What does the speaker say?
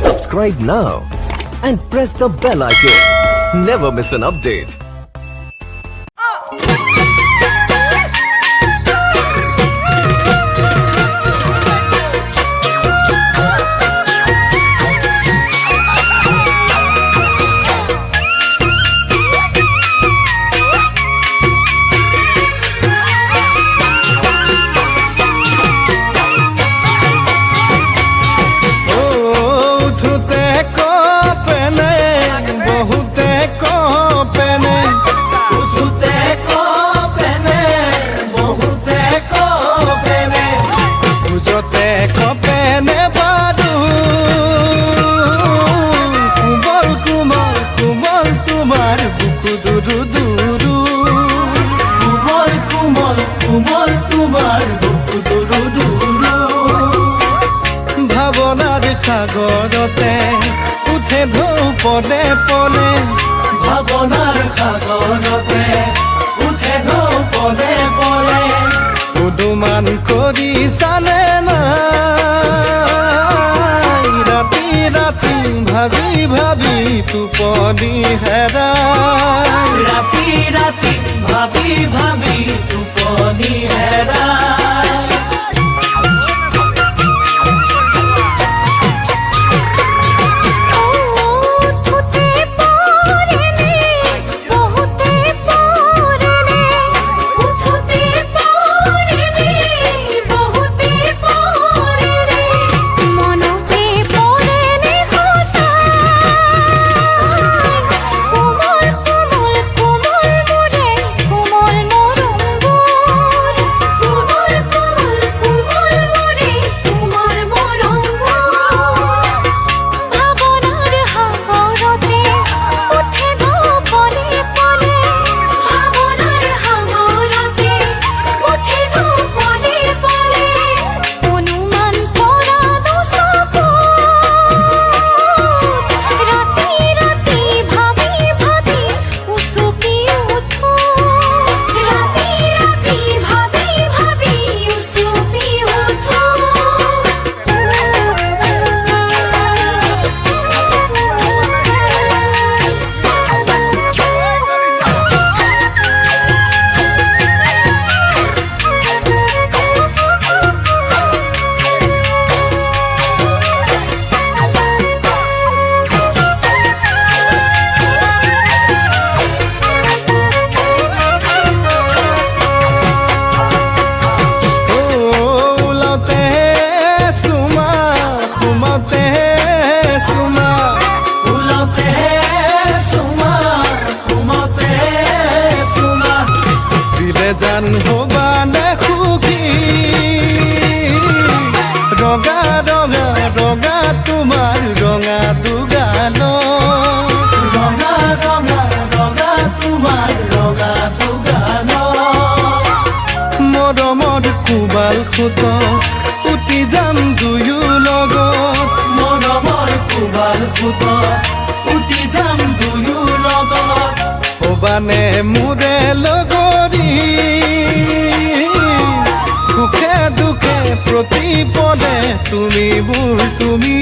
Subscribe now and press the bell icon. Never miss an update. ভাবনার সাগরতে উঠে ঢৌ পদে পদে ভাবনার সাগরতে উঠে ঢৌ পদে পদে উদুমান কৰি জানে না ৰাতি ৰাতি ভাবি ভাবি টোপনি হেৰাই ৰাতি ৰাতি ভাবি ভাবি টোপনি হেৰাই জান হবানে সুখী ৰঙা ৰঙা ৰঙা তোমাৰ ৰঙা দুগাল ৰঙা ৰঙা ৰঙা তোমাৰ ৰঙা দুগাল মৰমৰ কোবাল খুত উটি যাম দুয়ো লগত মৰমৰ কোবাল খুত উটি যাম দুয়ো লগত হবানে মোৰে লগৰী সুখে দুখে প্ৰতিপদে তুমি মোৰ তুমি